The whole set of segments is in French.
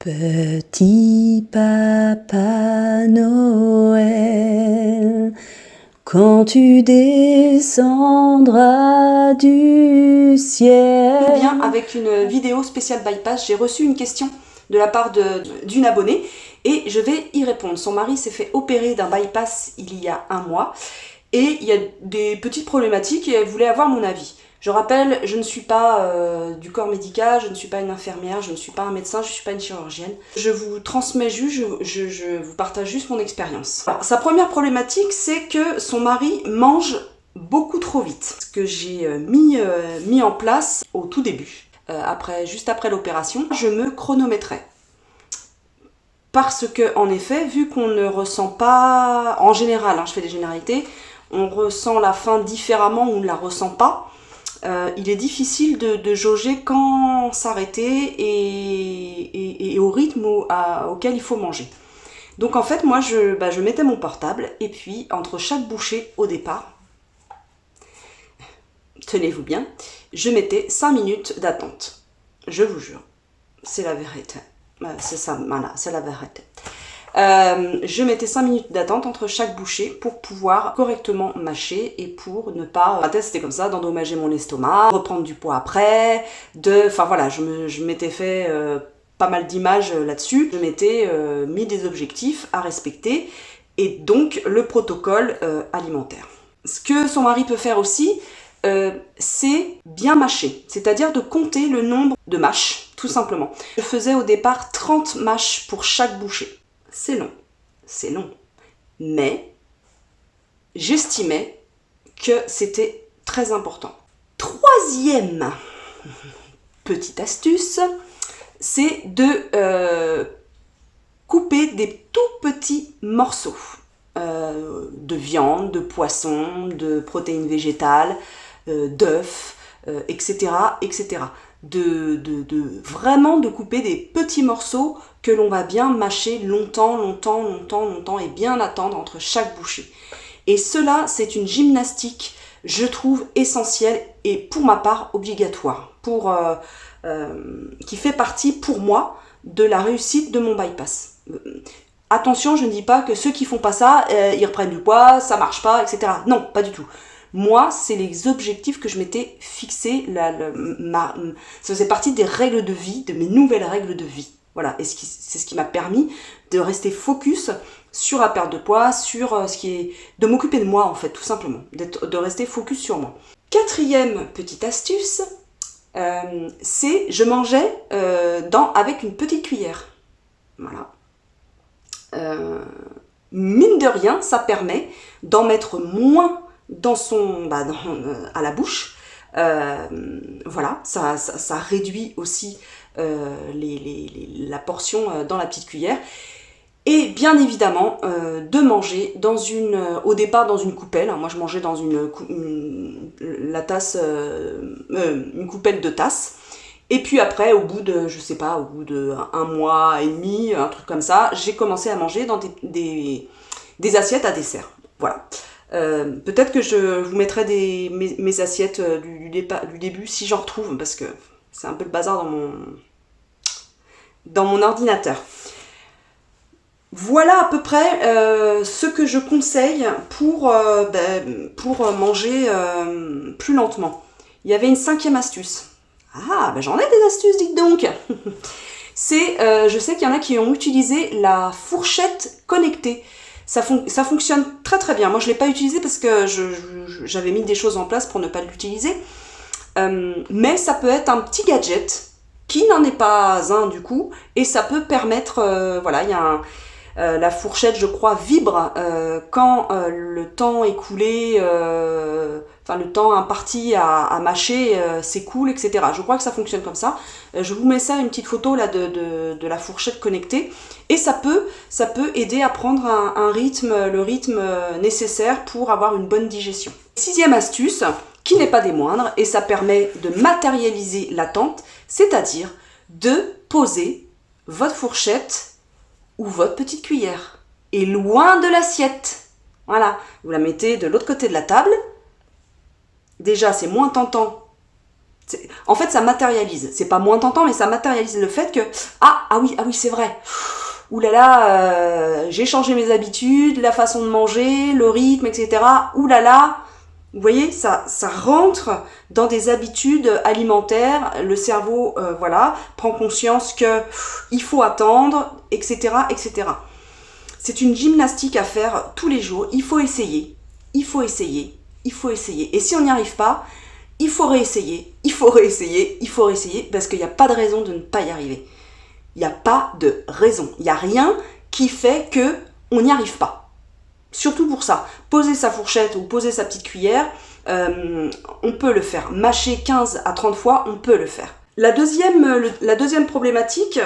Petit Papa Noël, quand tu descendras du ciel. Je viens avec une vidéo spéciale bypass. J'ai reçu une question de la part d'une abonnée et je vais y répondre. Son mari s'est fait opérer d'un bypass il y a 1 mois et il y a des petites problématiques et elle voulait avoir mon avis. Je rappelle, je ne suis pas du corps médical, je ne suis pas une infirmière, je ne suis pas un médecin, je ne suis pas une chirurgienne. Je vous transmets juste, je vous partage juste mon expérience. Sa première problématique, c'est que son mari mange beaucoup trop vite. Ce que j'ai mis en place au tout début, juste après l'opération, je me chronométrais. Parce que, en effet, vu qu'on ne ressent pas, en général, je fais des généralités, on ressent la faim différemment ou on ne la ressent pas. Il est difficile de jauger quand s'arrêter et au rythme auquel il faut manger. Donc en fait, moi, je mettais mon portable et puis entre chaque bouchée au départ, tenez-vous bien, je mettais 5 minutes d'attente. Je vous jure, c'est la vérité. C'est ça, voilà, c'est la vérité. Je mettais 5 minutes d'attente entre chaque bouchée pour pouvoir correctement mâcher et pour ne pas, ma tête c'était comme ça, d'endommager mon estomac, reprendre du poids après, enfin voilà, je m'étais fait pas mal d'images là-dessus, je m'étais mis des objectifs à respecter et donc le protocole alimentaire. Ce que son mari peut faire aussi, c'est bien mâcher, c'est-à-dire de compter le nombre de mâches, tout simplement. Je faisais au départ 30 mâches pour chaque bouchée. C'est long, mais j'estimais que c'était très important. Troisième petite astuce, c'est de couper des tout petits morceaux de viande, de poisson, de protéines végétales, d'œufs, etc., etc. Vraiment de couper des petits morceaux que l'on va bien mâcher longtemps et bien attendre entre chaque bouchée. Et cela, c'est une gymnastique, je trouve, essentielle et pour ma part obligatoire, qui fait partie pour moi de la réussite de mon bypass. Attention, je ne dis pas que ceux qui font pas ça, ils reprennent du poids, ça marche pas, etc. Non, pas du tout. Moi, c'est les objectifs que je m'étais fixés, ça faisait partie des règles de vie, de mes nouvelles règles de vie. Voilà, et c'est ce qui m'a permis de rester focus sur la perte de poids, sur de m'occuper de moi en fait, tout simplement, de rester focus sur moi. Quatrième petite astuce, c'est je mangeais avec une petite cuillère. Voilà. Mine de rien, ça permet d'en mettre moins à la bouche. Voilà, ça réduit aussi la portion dans la petite cuillère. Et bien évidemment, de manger au départ dans une coupelle. Moi, je mangeais dans une coupelle de tasse. Et puis après, au bout de 1 mois et demi, un truc comme ça, j'ai commencé à manger dans des assiettes à dessert. Voilà. Peut-être que je vous mettrai mes assiettes du début si j'en retrouve, parce que c'est un peu le bazar dans mon ordinateur. Voilà à peu près ce que je conseille pour manger plus lentement. Il y avait une 5e astuce. Ah, j'en ai des astuces, dites donc. Je sais qu'il y en a qui ont utilisé la fourchette connectée. Ça fonctionne très très bien. Moi, je ne l'ai pas utilisé parce que j'avais mis des choses en place pour ne pas l'utiliser. Mais ça peut être un petit gadget qui n'en est pas un du coup. Et ça peut permettre, il y a la fourchette, je crois, vibre quand le temps écoulé, le temps imparti à mâcher s'écoule, etc. Je crois que ça fonctionne comme ça. Je vous mets ça, une petite photo là de la fourchette connectée. Et ça peut aider à prendre le rythme nécessaire pour avoir une bonne digestion. 6e astuce, qui n'est pas des moindres, et ça permet de matérialiser l'attente, c'est-à-dire de poser votre fourchette ou votre petite cuillère, et loin de l'assiette. Voilà, vous la mettez de l'autre côté de la table. Déjà, c'est moins tentant En fait, ça matérialise. C'est pas moins tentant, mais ça matérialise le fait que ah oui, c'est vrai. Ouh là là, j'ai changé mes habitudes, la façon de manger, le rythme, etc. Ouh là là, vous voyez, ça rentre dans des habitudes alimentaires. Le cerveau, voilà, prend conscience que il faut attendre, etc., etc. C'est une gymnastique à faire tous les jours. Il faut essayer, il faut essayer, il faut essayer. Et si on n'y arrive pas, il faut réessayer, il faut réessayer, il faut réessayer, parce qu'il n'y a pas de raison de ne pas y arriver. Il n'y a pas de raison. Il n'y a rien qui fait qu'on n'y arrive pas. Surtout pour ça. Poser sa fourchette ou poser sa petite cuillère, on peut le faire. Mâcher 15 à 30 fois, on peut le faire. La deuxième problématique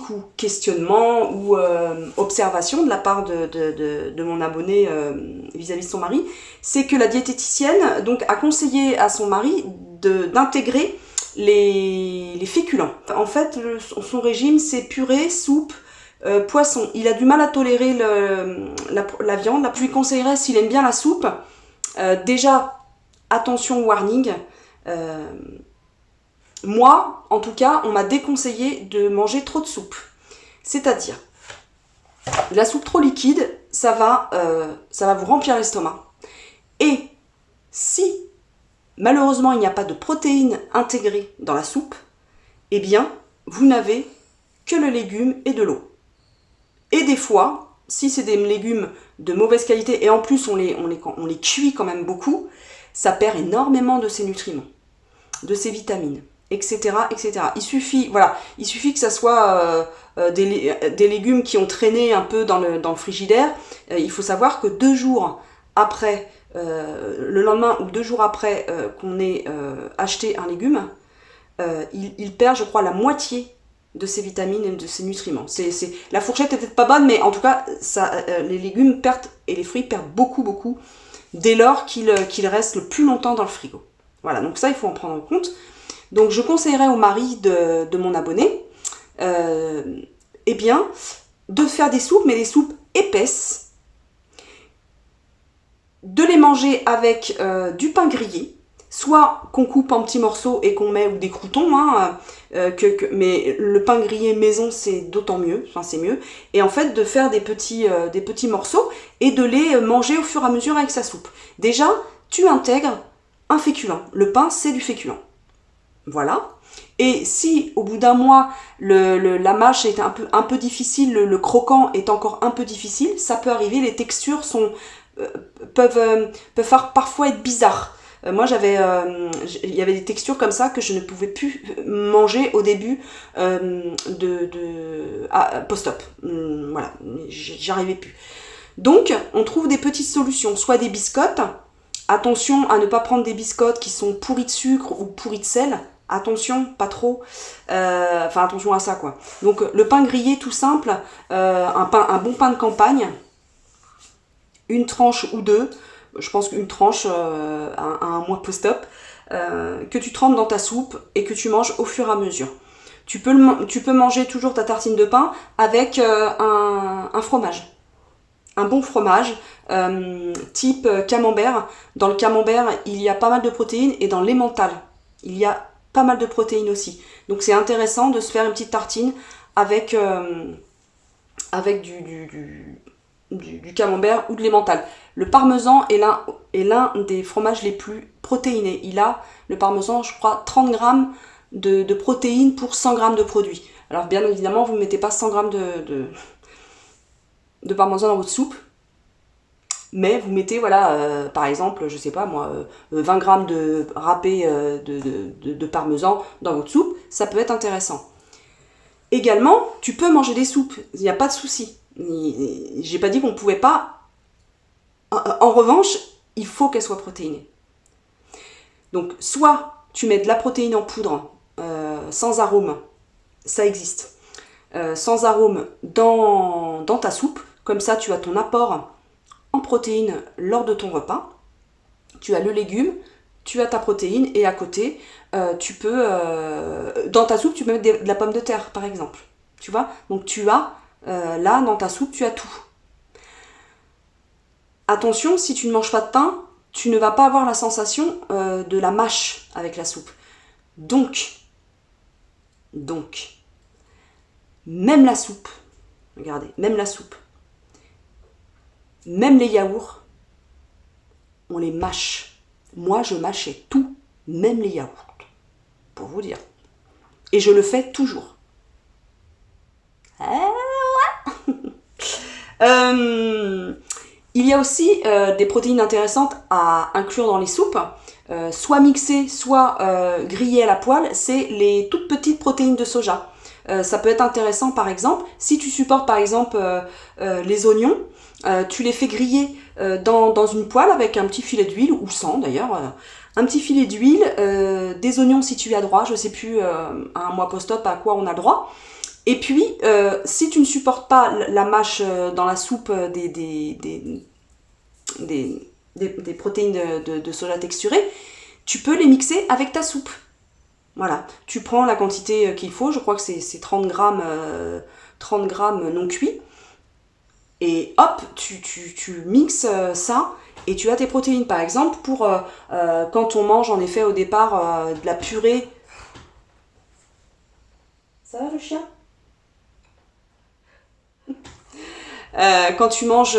ou questionnement ou observation de la part de mon abonné vis-à-vis de son mari, c'est que la diététicienne donc, a conseillé à son mari d'intégrer les féculents. En fait, son régime, c'est purée, soupe, poisson. Il a du mal à tolérer la viande. Je lui conseillerais, s'il aime bien la soupe, déjà, attention warning, moi, en tout cas, on m'a déconseillé de manger trop de soupe. C'est-à-dire, la soupe trop liquide, ça va vous remplir l'estomac. Et si, malheureusement, il n'y a pas de protéines intégrées dans la soupe, eh bien, vous n'avez que le légume et de l'eau. Et des fois, si c'est des légumes de mauvaise qualité, et en plus on les cuit quand même beaucoup, ça perd énormément de ses nutriments, de ses vitamines, etc. etc. Il suffit que ça soit des légumes qui ont traîné un peu dans le frigidaire. Il faut savoir que 2 jours après, le lendemain ou 2 jours après qu'on ait acheté un légume, il perd, je crois, la moitié de ses vitamines et de ses nutriments. La fourchette est peut-être pas bonne, mais en tout cas, les légumes perdent et les fruits perdent beaucoup dès lors qu'ils restent le plus longtemps dans le frigo. Voilà, donc ça, il faut en prendre en compte. Donc, je conseillerais au mari de mon abonné, eh bien, de faire des soupes, mais des soupes épaisses, de les manger avec du pain grillé, soit qu'on coupe en petits morceaux et qu'on met, ou des croûtons, mais le pain grillé maison, c'est d'autant mieux, enfin c'est mieux, et en fait de faire des petits morceaux et de les manger au fur et à mesure avec sa soupe. Déjà, tu intègres un féculent. Le pain, c'est du féculent. Voilà. Et si au bout d'un mois, la mâche est un peu difficile, le croquant est encore un peu difficile, ça peut arriver, les textures peuvent parfois être bizarres. Moi, il y avait des textures comme ça que je ne pouvais plus manger au début post-op. Voilà, j'arrivais plus. Donc, on trouve des petites solutions, soit des biscottes. Attention à ne pas prendre des biscottes qui sont pourries de sucre ou pourries de sel. Attention, pas trop. Attention à ça, quoi. Donc, le pain grillé, tout simple, un bon pain de campagne, une tranche ou deux. Je pense qu'une tranche à un mois post-op, que tu trempes dans ta soupe et que tu manges au fur et à mesure. Tu peux manger toujours ta tartine de pain avec un fromage. Un bon fromage, type camembert. Dans le camembert, il y a pas mal de protéines, et dans l'emmental, il y a pas mal de protéines aussi. Donc c'est intéressant de se faire une petite tartine avec du camembert ou de l'emmental. Le parmesan est l'un des fromages les plus protéinés. Il a, le parmesan, je crois, 30 grammes de protéines pour 100 grammes de produit. Alors bien évidemment, vous ne mettez pas 100 grammes de parmesan dans votre soupe, mais vous mettez, par exemple, je sais pas moi, 20 grammes de râpé de parmesan dans votre soupe, ça peut être intéressant. Également, tu peux manger des soupes, il n'y a pas de souci. J'ai pas dit qu'on pouvait pas. En revanche, il faut qu'elle soit protéinée. Donc, soit tu mets de la protéine en poudre sans arôme, ça existe, sans arôme dans ta soupe, comme ça tu as ton apport en protéines lors de ton repas, tu as le légume, tu as ta protéine, et à côté, tu peux, dans ta soupe, tu peux mettre de la pomme de terre, par exemple. Tu vois ? Donc tu as, là, dans ta soupe, tu as tout. Attention, si tu ne manges pas de pain, tu ne vas pas avoir la sensation de la mâche avec la soupe. Donc, même la soupe, regardez, même la soupe, même les yaourts, on les mâche. Moi, je mâchais tout, même les yaourts, pour vous dire. Et je le fais toujours. Il y a aussi des protéines intéressantes à inclure dans les soupes, soit mixées, soit grillées à la poêle, c'est les toutes petites protéines de soja. Ça peut être intéressant par exemple, si tu supportes par exemple les oignons, tu les fais griller dans une poêle avec un petit filet d'huile, ou sans d'ailleurs, un petit filet d'huile, des oignons si tu y as droit, je sais plus à un mois post-op à quoi on a droit. Et puis, si tu ne supportes pas la mâche dans la soupe des protéines de soja texturées, tu peux les mixer avec ta soupe. Voilà, tu prends la quantité qu'il faut, je crois que c'est 30 grammes non cuits, et hop, tu mixes ça, et tu as tes protéines. Par exemple, pour quand on mange en effet au départ de la purée. Ça va le chien ? Quand tu manges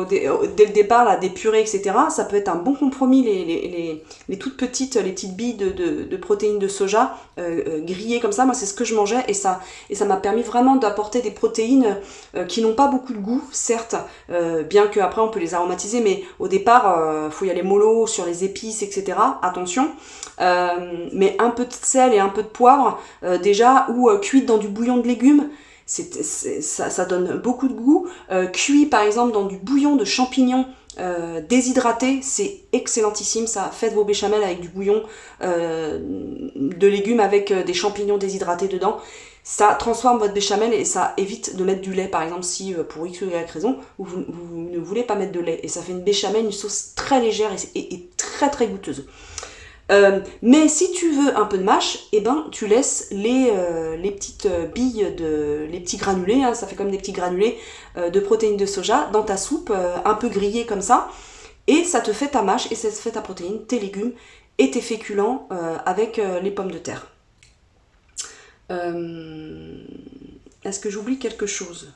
dès le départ là, des purées, etc., ça peut être un bon compromis, les toutes petites, les petites billes de protéines de soja grillées comme ça. Moi, c'est ce que je mangeais, et ça m'a permis vraiment d'apporter des protéines qui n'ont pas beaucoup de goût, certes, bien qu'après on peut les aromatiser, mais au départ, faut y aller mollo sur les épices, etc. Attention, mais un peu de sel et un peu de poivre, déjà, ou cuite dans du bouillon de légumes. Ça donne beaucoup de goût. Cuit par exemple dans du bouillon de champignons déshydraté, c'est excellentissime ça. Faites vos béchamels avec du bouillon de légumes avec des champignons déshydratés dedans. Ça transforme votre béchamel et ça évite de mettre du lait, par exemple, si pour X ou Y raison vous ne voulez pas mettre de lait. Et ça fait une béchamel, une sauce très légère et très très goûteuse. Mais si tu veux un peu de mâche, eh ben tu laisses les petites billes, les petits granulés, hein, ça fait comme des petits granulés de protéines de soja dans ta soupe, un peu grillée comme ça, et ça te fait ta mâche et ça te fait ta protéine, tes légumes et tes féculents avec les pommes de terre. Est-ce que j'oublie quelque chose ?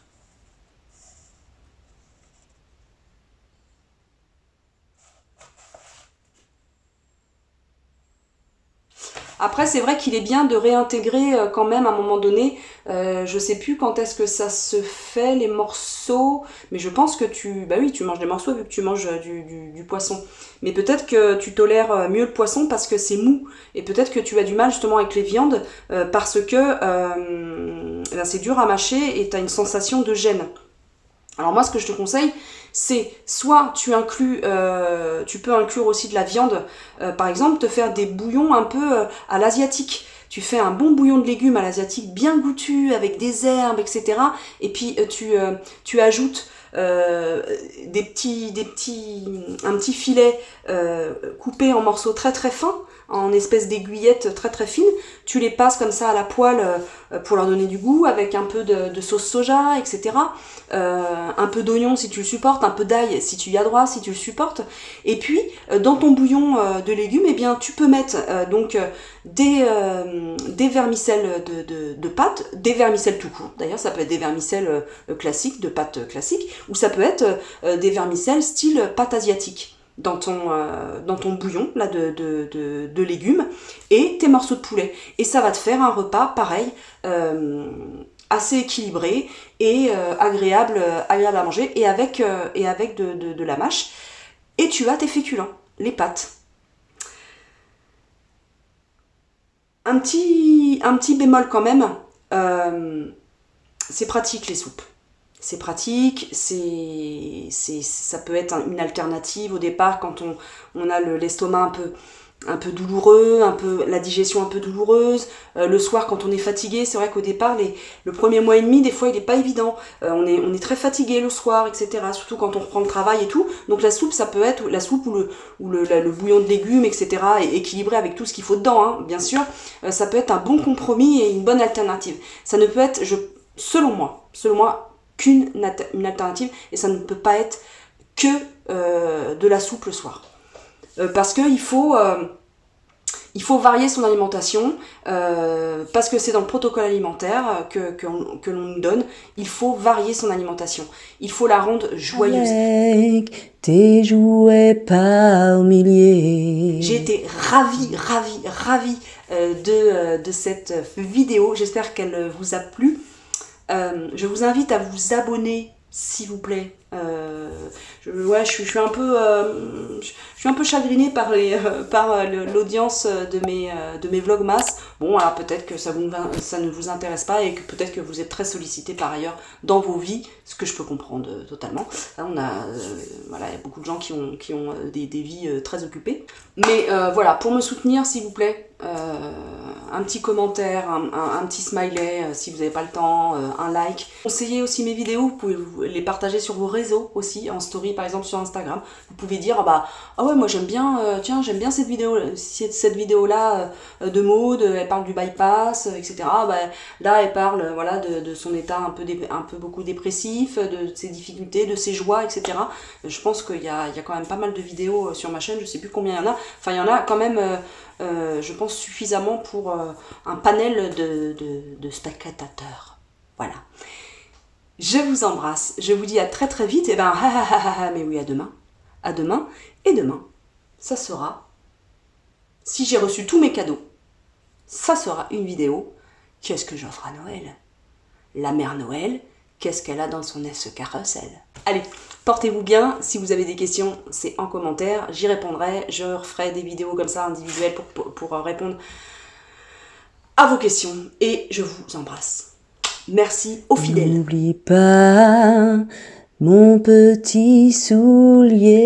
Après, c'est vrai qu'il est bien de réintégrer quand même à un moment donné, je sais plus quand est-ce que ça se fait, les morceaux, mais je pense que tu manges des morceaux vu que tu manges du poisson. Mais peut-être que tu tolères mieux le poisson parce que c'est mou, et peut-être que tu as du mal justement avec les viandes parce que c'est dur à mâcher et tu as une sensation de gêne. Alors moi, ce que je te conseille, c'est soit tu peux inclure aussi de la viande, par exemple, te faire des bouillons un peu à l'asiatique. Tu fais un bon bouillon de légumes à l'asiatique, bien goûtu, avec des herbes, etc. Et puis tu ajoutes un petit filet coupé en morceaux très très fins, en espèces d'aiguillettes très très fines, tu les passes comme ça à la poêle pour leur donner du goût, avec un peu de sauce soja, etc. Un peu d'oignon si tu le supportes, un peu d'ail si tu y as droit, si tu le supportes. Et puis, dans ton bouillon de légumes, eh bien, tu peux mettre des vermicelles de pâtes, des vermicelles tout court. D'ailleurs, ça peut être des vermicelles classiques, de pâtes classiques, ou ça peut être des vermicelles style pâte asiatique dans ton bouillon là de légumes et tes morceaux de poulet. Et ça va te faire un repas pareil, assez équilibré et agréable à manger, et avec de la mâche. Et tu as tes féculents, les pâtes. Un petit bémol quand même, c'est pratique les soupes. C'est pratique, ça peut être une alternative au départ quand on a l'estomac un peu douloureux, la digestion un peu douloureuse. Le soir quand on est fatigué, c'est vrai qu'au départ, le premier mois et demi, des fois il n'est pas évident. On est très fatigué le soir, etc. Surtout quand on reprend le travail et tout. Donc la soupe, ça peut être la soupe ou le bouillon de légumes, etc. et équilibré avec tout ce qu'il faut dedans, hein, bien sûr. Ça peut être un bon compromis et une bonne alternative. Ça ne peut être, selon moi, qu'une alternative, et ça ne peut pas être que de la soupe le soir. parce qu'il faut... il faut varier son alimentation, parce que c'est dans le protocole alimentaire que l'on nous donne. Il faut varier son alimentation. Il faut la rendre joyeuse. Avec tes jouets par milliers. J'ai été ravie de cette vidéo. J'espère qu'elle vous a plu. Je vous invite à vous abonner, s'il vous plaît. Je suis un peu chagrinée par l'audience de mes vlogmas. Bon, alors peut-être que ça ne vous intéresse pas et que peut-être que vous êtes très sollicité par ailleurs dans vos vies, ce que je peux comprendre totalement. Là, voilà, il y a beaucoup de gens qui ont des vies très occupées. Mais voilà, pour me soutenir, s'il vous plaît, un petit commentaire, un petit smiley si vous n'avez pas le temps, un like. Conseillez aussi mes vidéos, vous pouvez les partager sur vos réseaux aussi, en story par exemple sur Instagram. Vous pouvez dire ah ouais, moi j'aime bien, tiens, j'aime bien cette vidéo là de Maud, elle parle du bypass, etc. Là elle parle voilà de son état un peu beaucoup dépressif, de ses difficultés, de ses joies, etc. Je pense qu'il y a quand même pas mal de vidéos sur ma chaîne, je sais plus combien il y en a. Enfin il y en a quand même je pense suffisamment pour un panel de spectateurs. Voilà. Je vous embrasse. Je vous dis à très très vite. Et mais oui, à demain. À demain. Et demain, ça sera, si j'ai reçu tous mes cadeaux, ça sera une vidéo. Qu'est-ce que j'offre à Noël? La mère Noël, qu'est-ce qu'elle a dans son carrousel? Allez, portez-vous bien. Si vous avez des questions, c'est en commentaire. J'y répondrai. Je referai des vidéos comme ça individuelles pour répondre à vos questions. Et je vous embrasse. Merci aux fidèles. N'oublie pas mon petit soulier.